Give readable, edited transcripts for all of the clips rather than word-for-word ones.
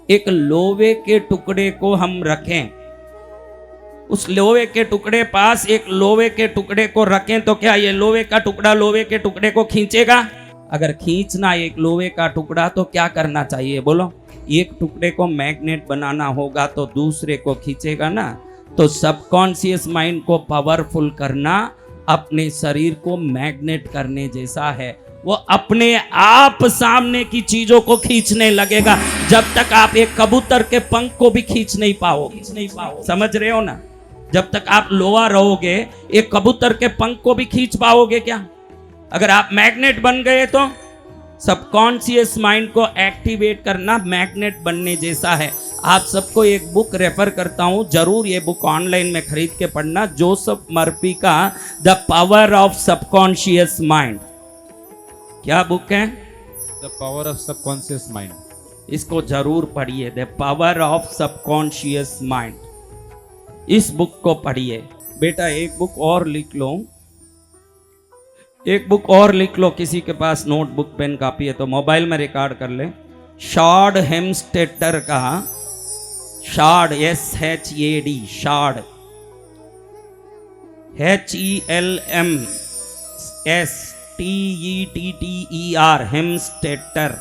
एक लोहे के टुकड़े को हम रखें, उस लोहे के टुकड़े पास एक लोहे के टुकड़े को रखें तो क्या ये लोहे का टुकड़ा लोहे के टुकड़े को खींचेगा? अगर खींचना एक लोहे का टुकड़ा तो क्या करना चाहिए बोलो? एक टुकड़े को मैग्नेट बनाना होगा तो दूसरे को खींचेगा ना। तो सबकॉन्शियस माइंड को पावरफुल करना अपने शरीर को मैग्नेट करने जैसा है। वो अपने आप सामने की चीजों को खींचने लगेगा। जब तक आप एक कबूतर के पंख को भी खींच नहीं पाओगे, समझ रहे हो ना? जब तक आप लोहा रहोगे एक कबूतर के पंख को भी खींच पाओगे क्या? अगर आप मैग्नेट बन गए तो सबकॉन्शियस माइंड को एक्टिवेट करना मैग्नेट बनने जैसा है। आप सबको एक बुक रेफर करता हूं, जरूर ये बुक ऑनलाइन में खरीद के पढ़ना, जोसेफ मर्फी का the power of subconscious mind. क्या बुक है? The power of subconscious mind. इसको जरूर पढ़िए, the power of subconscious mind. इस बुक को पढ़िए। बेटा एक बुक और लिख लो, एक बुक और लिख लो। किसी के पास नोटबुक पेन कॉपी है तो मोबाइल में रिकॉर्ड कर ले। शॉर्ड हेम्स्टेटर का, shard SHAD, shard HELMSTETTER, हेम्स्टेटर।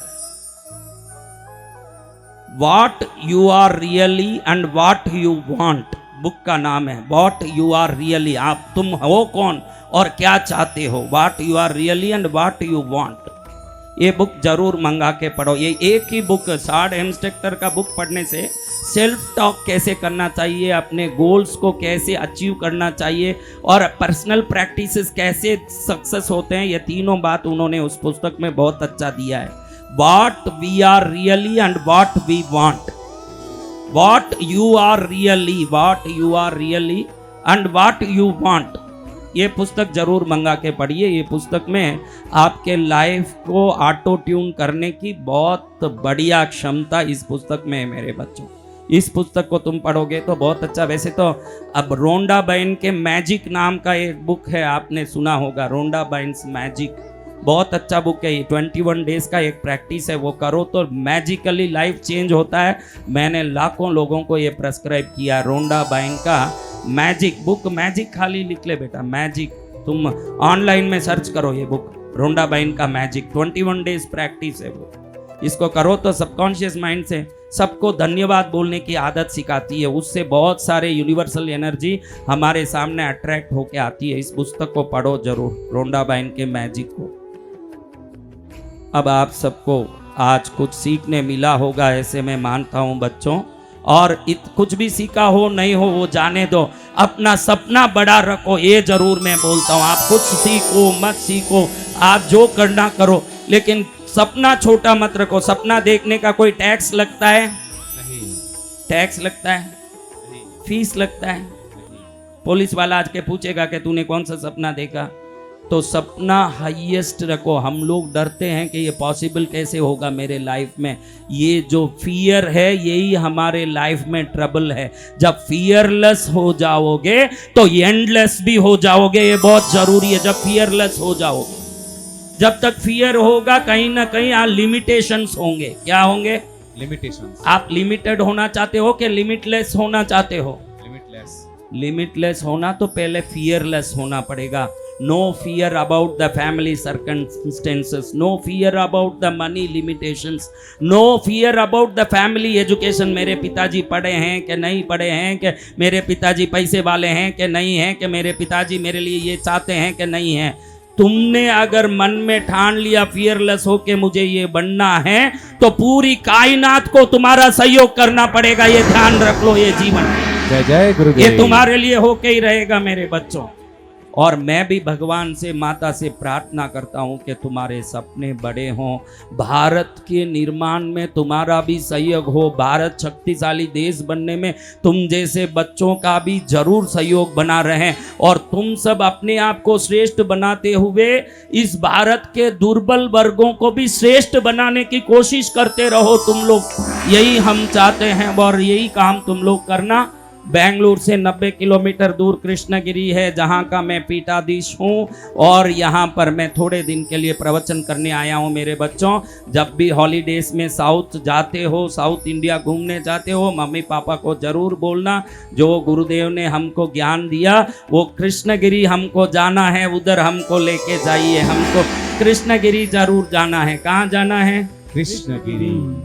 What you are really and what you want, book का नाम है। व्हाट यू आर रियली, आप तुम हो कौन और क्या चाहते हो। What you are really and what you want. ये बुक जरूर मंगा के पढ़ो। ये एक ही बुक, शॉर्ड हेम्स्टेटर का बुक पढ़ने से सेल्फ टॉक कैसे करना चाहिए, अपने गोल्स को कैसे अचीव करना चाहिए और पर्सनल प्रैक्टिसेस कैसे सक्सेस होते हैं, ये तीनों बात उन्होंने उस पुस्तक में बहुत अच्छा दिया है। What we are really and what we want, what you are really, what you are really and what you want. ये पुस्तक जरूर मंगा के पढ़िए। ये पुस्तक में आपके लाइफ को ऑटो ट्यून करने की बहुत बढ़िया क्षमता इस पुस्तक में है मेरे बच्चों। इस पुस्तक को तुम पढ़ोगे तो बहुत अच्छा। वैसे तो अब रोंडा बाइन के मैजिक नाम का एक बुक है, आपने सुना होगा, रोंडा बाइन्स मैजिक, बहुत अच्छा बुक है। ये 21 डेज का एक प्रैक्टिस है, वो करो तो मैजिकली लाइफ चेंज होता है। मैंने लाखों लोगों को ये प्रेस्क्राइब किया। रोंडा बाइन का मैजिक बुक, मैजिक खाली लिख ले बेटा, मैजिक। तुम ऑनलाइन में सर्च करो ये बुक, रोंडा बाइन का मैजिक, 21 डेज प्रैक्टिस है वो। इसको करो तो सबकॉन्शियस माइंड से सबको धन्यवाद बोलने की आदत सिखाती है। उससे बहुत सारे यूनिवर्सल एनर्जी हमारे सामने अट्रैक्ट होके आती है। इस पुस्तक को पढ़ो जरूर, रोंडा बाइन के मैजिक को। अब आप सबको आज कुछ सीखने मिला होगा ऐसे मैं मानता हूं बच्चों, और कुछ भी सीखा हो नहीं हो वो जाने दो, अपना सपना बड़ा रखो, ये जरूर मैं बोलता हूं। आप कुछ सीखो मत सीखो, आप जो करना करो, लेकिन सपना छोटा मत रखो। सपना देखने का कोई टैक्स लगता है? नहीं। टैक्स लगता है? नहीं। फीस लगता है? नहीं। पुलिस वाला आज के पूछेगा कि तूने कौन सा सपना देखा, तो सपना हाईएस्ट रखो। हम लोग डरते हैं कि ये पॉसिबल कैसे होगा मेरे लाइफ में। ये जो फियर है यही हमारे लाइफ में ट्रबल है। जब फियरलेस हो जाओगे तो एंडलेस भी हो जाओगे, ये बहुत जरूरी है। जब फियरलेस हो जाओगे, जब तक फियर होगा कहीं ना कहीं लिमिटेशंस होंगे। क्या होंगे? लिमिटेशंस। आप लिमिटेड होना चाहते हो कि लिमिटलेस होना चाहते हो? लिमिटलेस। लिमिटलेस होना तो पहले फियरलेस होना पड़ेगा। No fear about the family circumstances, no fear about the money limitations, no fear about the family education। मेरे पिताजी पढ़े हैं कि नहीं पढ़े हैं, कि मेरे पिताजी पैसे वाले हैं कि नहीं हैं, कि मेरे पिताजी मेरे लिए ये चाहते हैं कि नहीं है। तुमने अगर मन में ठान लिया फियरलेस हो के मुझे ये बनना है, तो पूरी कायनात को तुम्हारा सहयोग करना पड़ेगा। ये ध्यान रख लो, ये जीवन जय जय गुरुदेव, ये तुम्हारे लिए होके ही रहेगा मेरे बच्चों। और मैं भी भगवान से, माता से प्रार्थना करता हूं कि तुम्हारे सपने बड़े हों, भारत के निर्माण में तुम्हारा भी सहयोग हो, भारत शक्तिशाली देश बनने में तुम जैसे बच्चों का भी जरूर सहयोग बना रहे, और तुम सब अपने आप को श्रेष्ठ बनाते हुए इस भारत के दुर्बल वर्गों को भी श्रेष्ठ बनाने की कोशिश करते रहो तुम लोग। यही हम चाहते हैं और यही काम तुम लोग करना। बेंगलुरु से 90 किलोमीटर दूर कृष्णगिरी है, जहाँ का मैं पीठाधीश हूँ। और यहाँ पर मैं थोड़े दिन के लिए प्रवचन करने आया हूँ। मेरे बच्चों, जब भी हॉलीडेज में साउथ जाते हो, साउथ इंडिया घूमने जाते हो, मम्मी पापा को जरूर बोलना, जो गुरुदेव ने हमको ज्ञान दिया वो कृष्णगिरी हमको जाना है, उधर हमको लेके जाइए। हमको कृष्णगिरी जरूर जाना है। कहाँ जाना है? कृष्णगिरी।